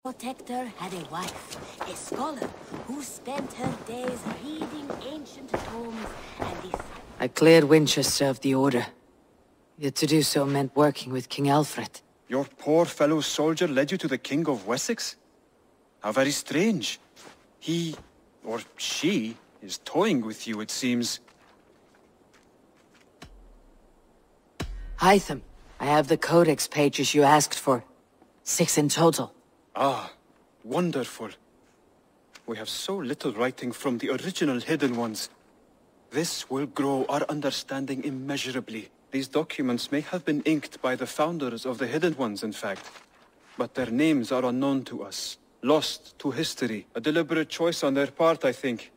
Protector had a wife, a scholar, who spent her days reading ancient tomes and I cleared Winchester of the Order. Yet to do so meant working with King Alfred. Your poor fellow soldier led you to the King of Wessex? How very strange. He, or she, is toying with you, it seems. Hytham, I have the codex pages you asked for. 6 in total. Ah, wonderful. We have so little writing from the original Hidden Ones. This will grow our understanding immeasurably. These documents may have been inked by the founders of the Hidden Ones, in fact. But their names are unknown to us. Lost to history. A deliberate choice on their part, I think.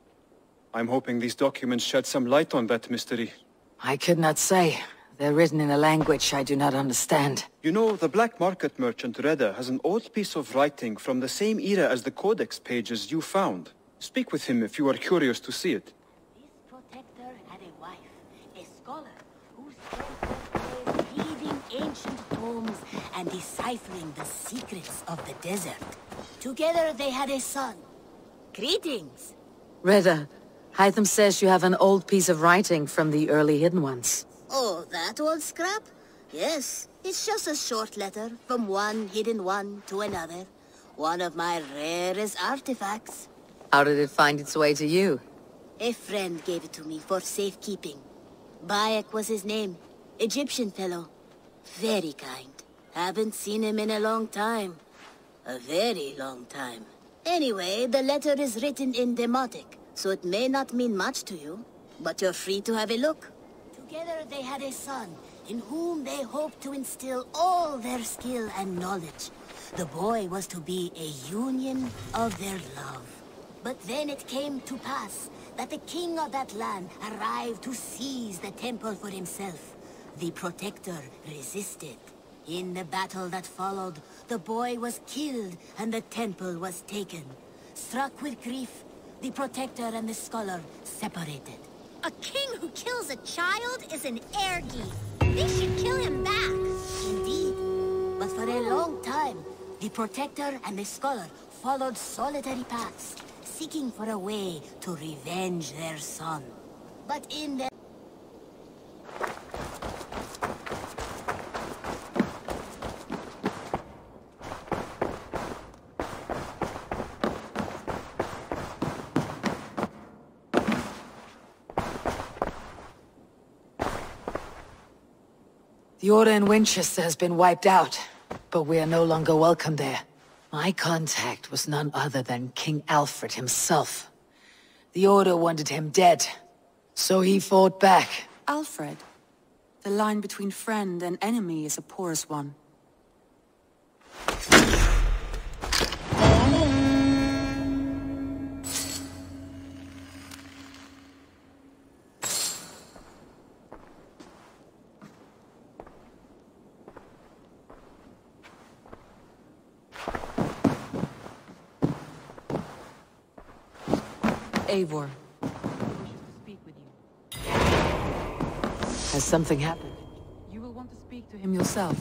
I'm hoping these documents shed some light on that mystery. I could not say. They're written in a language I do not understand. You know, the black market merchant Reda has an old piece of writing from the same era as the codex pages you found. Speak with him if you are curious to see it. This protector had a wife, a scholar, who spent her days reading ancient tomes and deciphering the secrets of the desert. Together they had a son. Greetings. Reda, Hytham says you have an old piece of writing from the early Hidden Ones. Oh, that old scrap? Yes, it's just a short letter from one hidden one to another. One of my rarest artifacts. How did it find its way to you? A friend gave it to me for safekeeping. Bayek was his name. Egyptian fellow. Very kind. Haven't seen him in a long time. A very long time. Anyway, the letter is written in Demotic, so it may not mean much to you. But you're free to have a look. Together they had a son, in whom they hoped to instill all their skill and knowledge. The boy was to be a union of their love. But then it came to pass that the king of that land arrived to seize the temple for himself. The protector resisted. In the battle that followed, the boy was killed and the temple was taken. Struck with grief, the protector and the scholar separated. A king who kills a child is an ergi. They should kill him back. Indeed. But for a long time, the protector and the scholar followed solitary paths, seeking for a way to revenge their son. But in the The Order in Winchester has been wiped out, but we are no longer welcome there. My contact was none other than King Alfred himself. The Order wanted him dead, so he fought back. Alfred. The line between friend and enemy is a porous one. Eivor. Speak with you. Has something happened? You will want to speak to him yourself.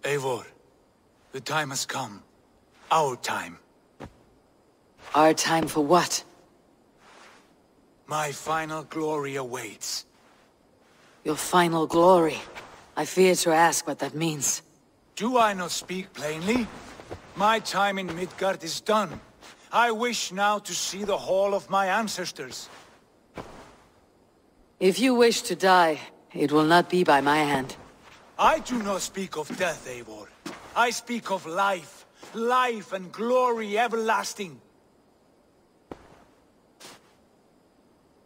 Eivor, the time has come. Our time. Our time for what? My final glory awaits. Your final glory. I fear to ask what that means. Do I not speak plainly? My time in Midgard is done. I wish now to see the hall of my ancestors. If you wish to die, it will not be by my hand. I do not speak of death, Eivor. I speak of life. Life and glory everlasting.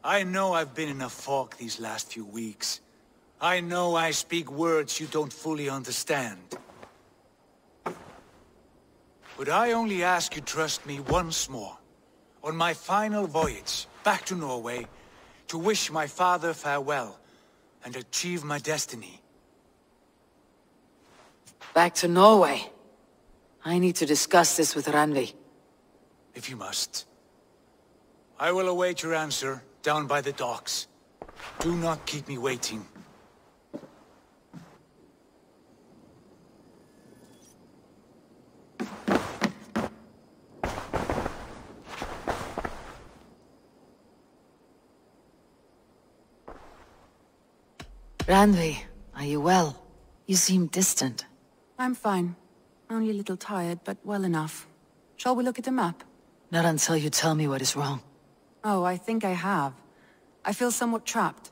I know I've been in a fog these last few weeks. I know I speak words you don't fully understand. But I only ask you trust me once more, on my final voyage back to Norway, to wish my father farewell and achieve my destiny. Back to Norway? I need to discuss this with Randvi. If you must. I will await your answer down by the docks. Do not keep me waiting. Randvi, are you well? You seem distant. I'm fine. Only a little tired, but well enough. Shall we look at the map? Not until you tell me what is wrong. Oh, I think I have. I feel somewhat trapped.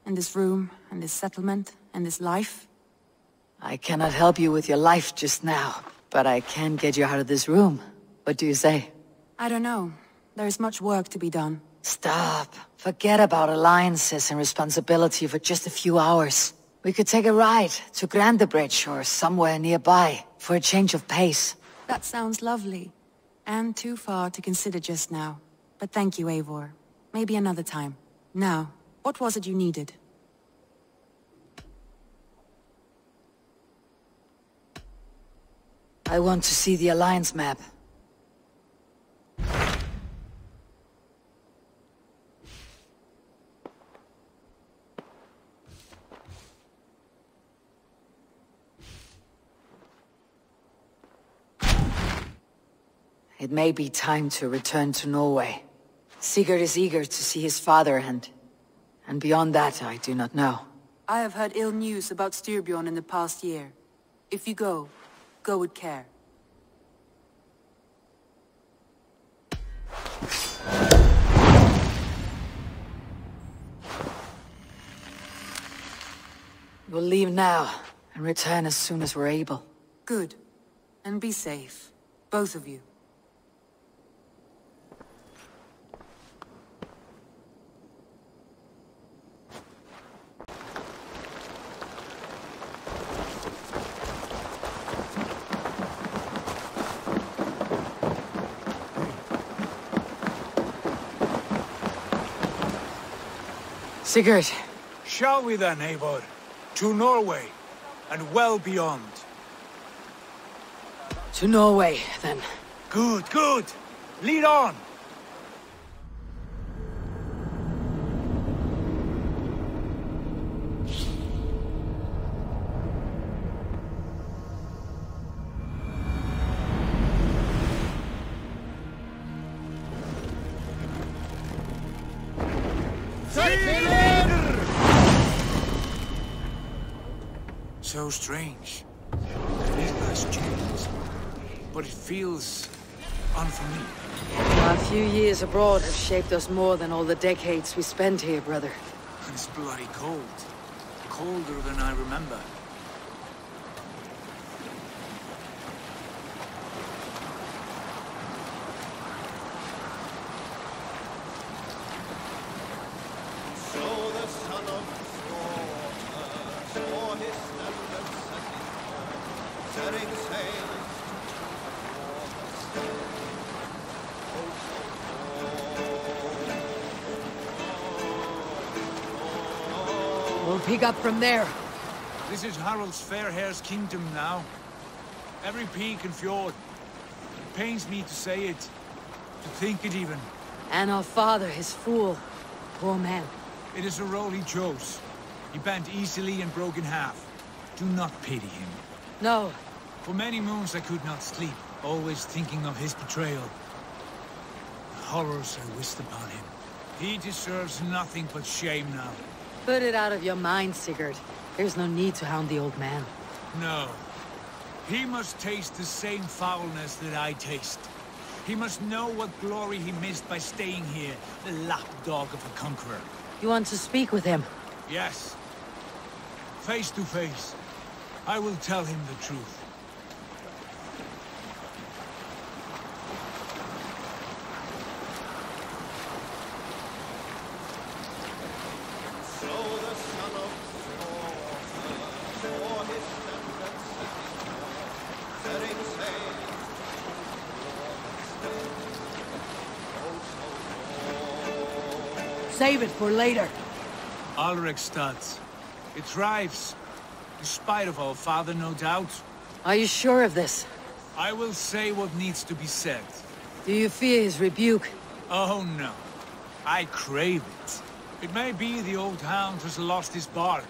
In this room, and this settlement, and this life. I cannot help you with your life just now, but I can get you out of this room. What do you say? I don't know. There is much work to be done. Stop. Forget about alliances and responsibility for just a few hours. We could take a ride to Grandebridge or somewhere nearby for a change of pace. That sounds lovely. And too far to consider just now. But thank you, Eivor. Maybe another time. Now, what was it you needed? I want to see the Alliance map. It may be time to return to Norway. Sigurd is eager to see his father and beyond that I do not know. I have heard ill news about Styrbjorn in the past year. If you go with care. We'll leave now and return as soon as we're able. Good. And be safe. Both of you. Sigurd. Shall we then, Eivor? To Norway, and well beyond. To Norway, then. Good, good. Lead on. So strange. These last changes. But it feels unfamiliar. Our few years abroad have shaped us more than all the decades we spent here, brother. And it's bloody cold. Colder than I remember. We'll pick up from there. This is Harald's Fairhair's kingdom now. Every peak and fjord. It pains me to say it, to think it even. And our father, his fool. Poor man. It is a role he chose. He bent easily and broke in half. Do not pity him. No. For many moons I could not sleep, always thinking of his betrayal. The horrors I wished upon him. He deserves nothing but shame now. Put it out of your mind, Sigurd. There's no need to hound the old man. No. He must taste the same foulness that I taste. He must know what glory he missed by staying here, the lapdog of a conqueror. You want to speak with him? Yes. Face to face. I will tell him the truth. Save it for later. Alrekstad. It thrives. In spite of our father, no doubt. Are you sure of this? I will say what needs to be said. Do you fear his rebuke? Oh no. I crave it. It may be the old hound has lost his bark.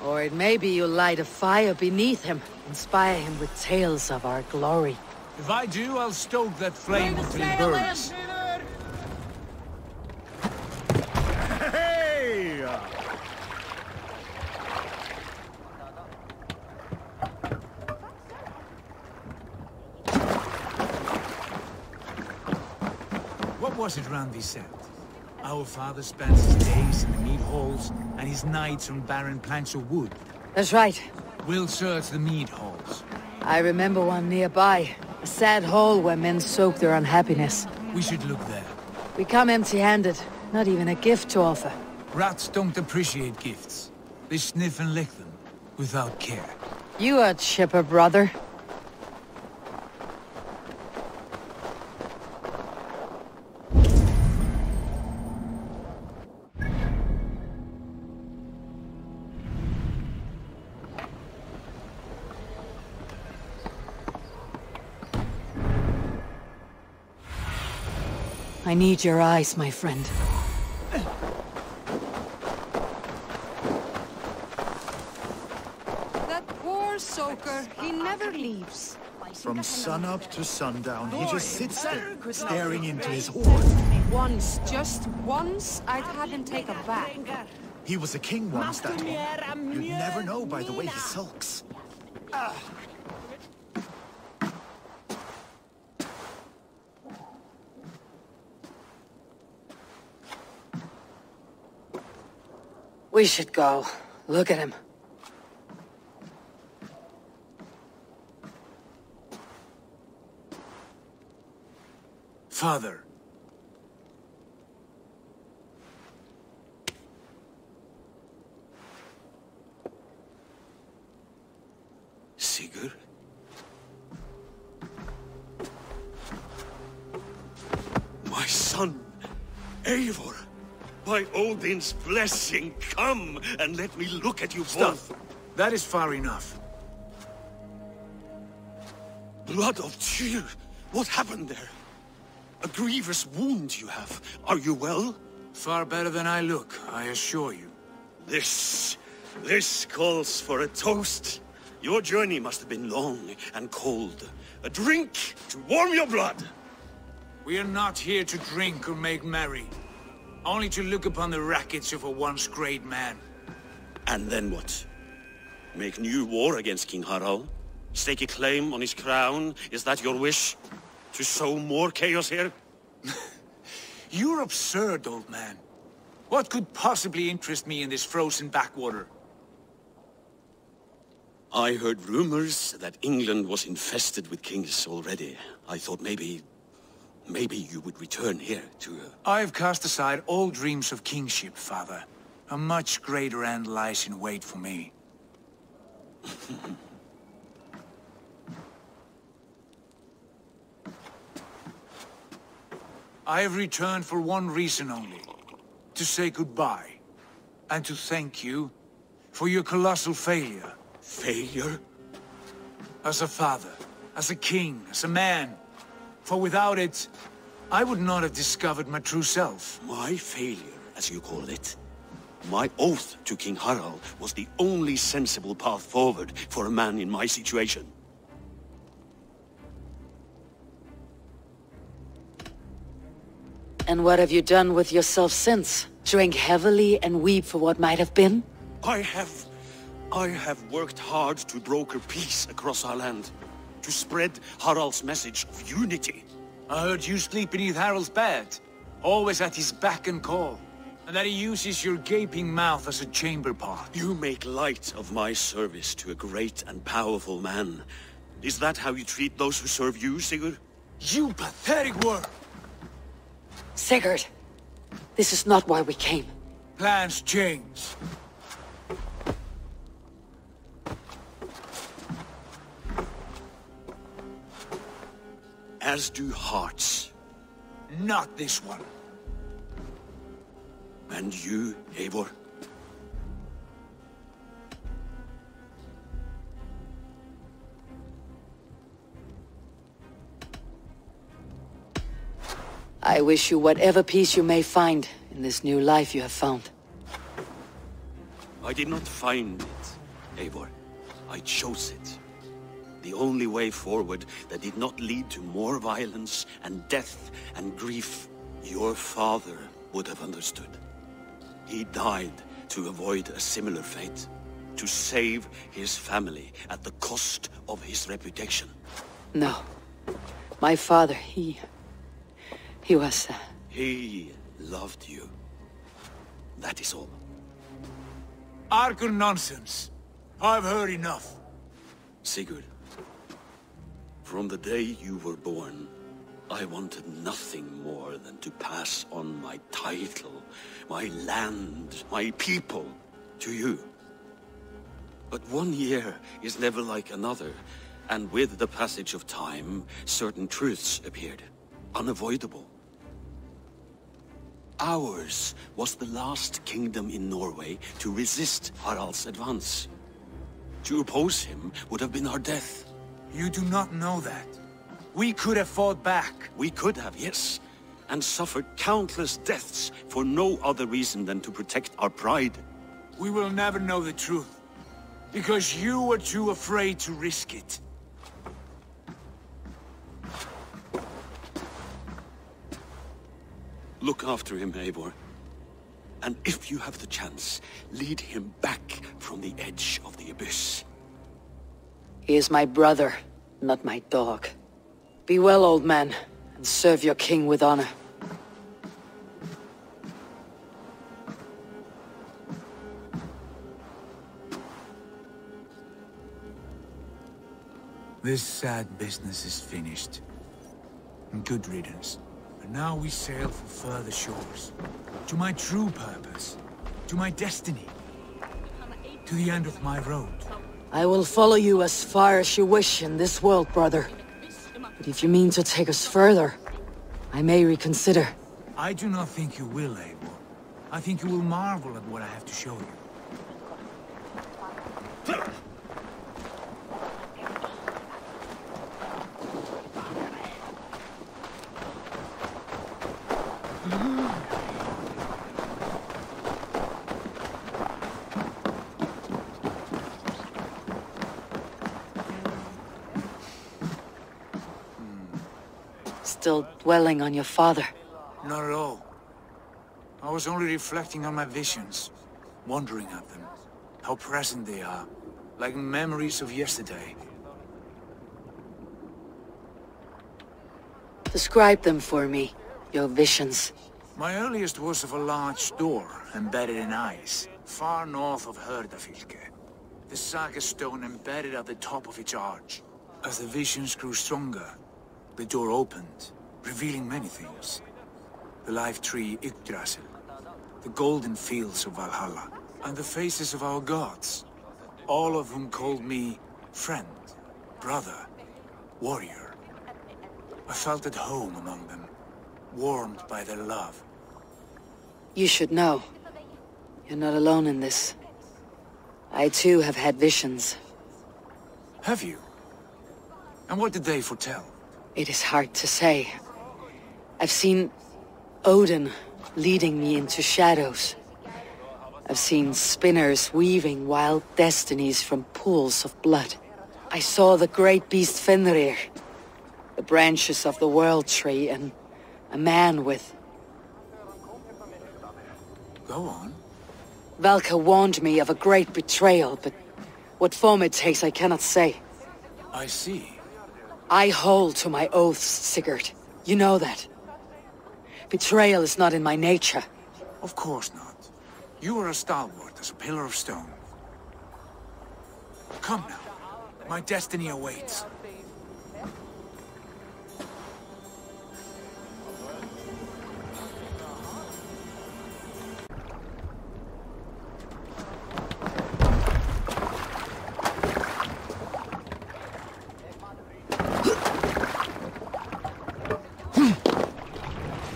Or it may be you'll light a fire beneath him, inspire him with tales of our glory. If I do, I'll stoke that flame until it burns. was it Randi said? Our father spends his days in the mead halls, and his nights on barren planks of wood. That's right. We'll search the mead halls. I remember one nearby. A sad hole where men soak their unhappiness. We should look there. We come empty-handed. Not even a gift to offer. Rats don't appreciate gifts. They sniff and lick them, without care. You a chipper, brother. I need your eyes, my friend. That poor soaker, he never leaves. From sunup to sundown, he just sits there, staring into his horn. Once, just once, I'd have him take a bath. He was a king once, that one. You'd never know by the way he sulks. We should go. Look at him. Father. Sigurd? My son, Eivor. By Odin's blessing, come and let me look at you both. That is far enough. Blood of Tyr, what happened there? A grievous wound you have. Are you well? Far better than I look, I assure you. This calls for a toast. Your journey must have been long and cold. A drink to warm your blood. We are not here to drink or make merry. Only to look upon the wreckage of a once great man. And then what? Make new war against King Harald? Stake a claim on his crown? Is that your wish? To sow more chaos here? You're absurd, old man. What could possibly interest me in this frozen backwater? I heard rumors that England was infested with kings already. I thought maybe you would return here to... I've cast aside all dreams of kingship, father. A much greater end lies in wait for me. I have returned for one reason only. To say goodbye. And to thank you for your colossal failure. Failure? As a father, as a king, as a man. For without it, I would not have discovered my true self. My failure, as you call it. My oath to King Harald was the only sensible path forward for a man in my situation. And what have you done with yourself since? Drink heavily and weep for what might have been? I have worked hard to broker peace across our land. To spread Harald's message of unity. I heard you sleep beneath Harald's bed. Always at his beck and call. And that he uses your gaping mouth as a chamber pot. You make light of my service to a great and powerful man. Is that how you treat those who serve you, Sigurd? You pathetic worm! Sigurd! This is not why we came. Plans change. As do hearts. Not this one. And you, Eivor? I wish you whatever peace you may find in this new life you have found. I did not find it, Eivor. I chose it. The only way forward that did not lead to more violence and death and grief. Your father would have understood. He died to avoid a similar fate. To save his family at the cost of his reputation. No. My father, he was He loved you. That is all. Argon nonsense. I've heard enough. Sigurd, from the day you were born, I wanted nothing more than to pass on my title, my land, my people, to you. But 1 year is never like another, and with the passage of time, certain truths appeared, unavoidable. Ours was the last kingdom in Norway to resist Harald's advance. To oppose him would have been our death. You do not know that. We could have fought back. We could have, yes, and suffered countless deaths for no other reason than to protect our pride. We will never know the truth, because you were too afraid to risk it. Look after him, Eivor. And if you have the chance, lead him back from the edge of the abyss. He is my brother, not my dog. Be well, old man, and serve your king with honor. This sad business is finished. And good riddance. And now we sail for further shores. To my true purpose. To my destiny. To the end of my road. I will follow you as far as you wish in this world, brother. But if you mean to take us further, I may reconsider. I do not think you will, Eivor. I think you will marvel at what I have to show you. Still dwelling on your father? Not at all. I was only reflecting on my visions, wondering at them. How present they are, like memories of yesterday. Describe them for me, your visions. My earliest was of a large door embedded in ice, far north of Herdafylke. The saga stone embedded at the top of its arch. As the visions grew stronger, the door opened, revealing many things. The life tree Yggdrasil, the golden fields of Valhalla, and the faces of our gods, all of whom called me friend, brother, warrior. I felt at home among them, warmed by their love. You should know. You're not alone in this. I too have had visions. Have you? And what did they foretell? It is hard to say. I've seen Odin leading me into shadows. I've seen spinners weaving wild destinies from pools of blood. I saw the great beast Fenrir, the branches of the world tree, and a man with... Go on. Valka warned me of a great betrayal, but what form it takes I cannot say. I see. I hold to my oaths, Sigurd. You know that. Betrayal is not in my nature. Of course not. You are as stalwart as a pillar of stone. Come now. My destiny awaits.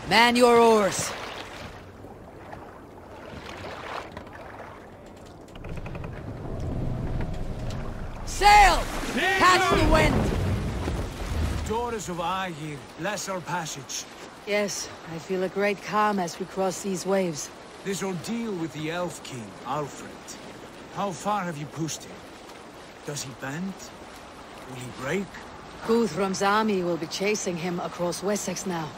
Man your oars. Sail! Catch the wind! Daughters of Aegir, bless our passage. Yes, I feel a great calm as we cross these waves. This ordeal with the Elf King, Alfred. How far have you pushed him? Does he bend? Will he break? Guthrum's army will be chasing him across Wessex now.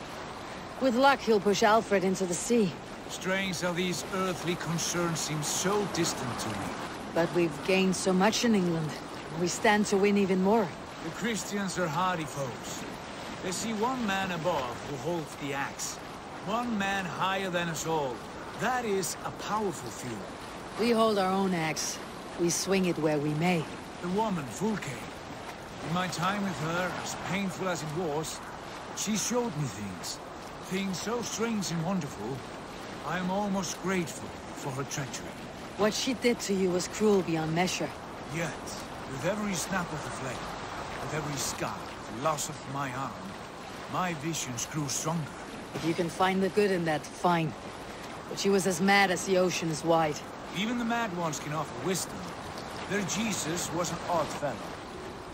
With luck, he'll push Alfred into the sea. Strange how these earthly concerns seem so distant to me. But we've gained so much in England. We stand to win even more. The Christians are hardy foes. They see one man above who holds the axe. One man higher than us all. That is a powerful feud. We hold our own axe. We swing it where we may. The woman, Vulke. In my time with her, as painful as it was, she showed me things. Things so strange and wonderful. I am almost grateful for her treachery. What she did to you was cruel beyond measure. Yet, with every snap of the flame, with every scar, the loss of my arm, my visions grew stronger. If you can find the good in that, fine. But she was as mad as the ocean is wide. Even the mad ones can offer wisdom. Their Jesus was an odd fellow.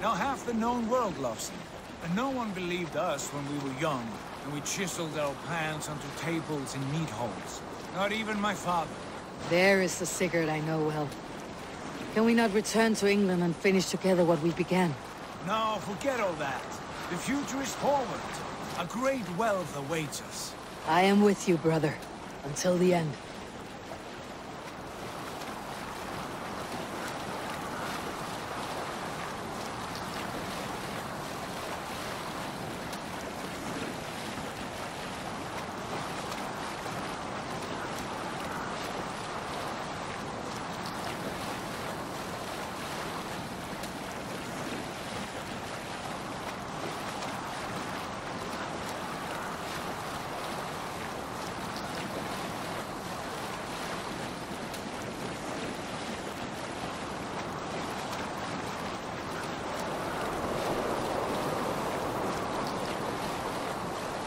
Now half the known world loves him. And no one believed us when we were young, and we chiseled our plans onto tables in meat holes. Not even my father. There is the Sigurd I know well. Can we not return to England and finish together what we began? No, forget all that. The future is forward. A great wealth awaits us. I am with you, brother. Until the end.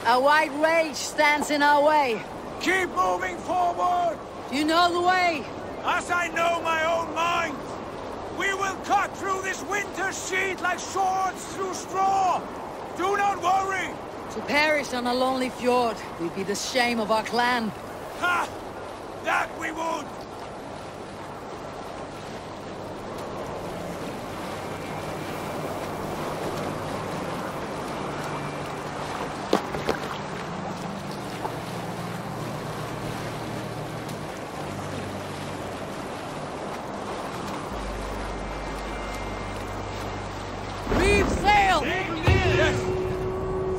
A white rage stands in our way. Keep moving forward! You know the way! As I know my own mind! We will cut through this winter sheet like swords through straw! Do not worry! To perish on a lonely fjord would be the shame of our clan. Ha! That we would!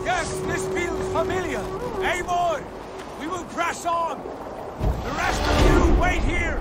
Yes, this feels familiar. Eivor, we will press on. The rest of you, wait here.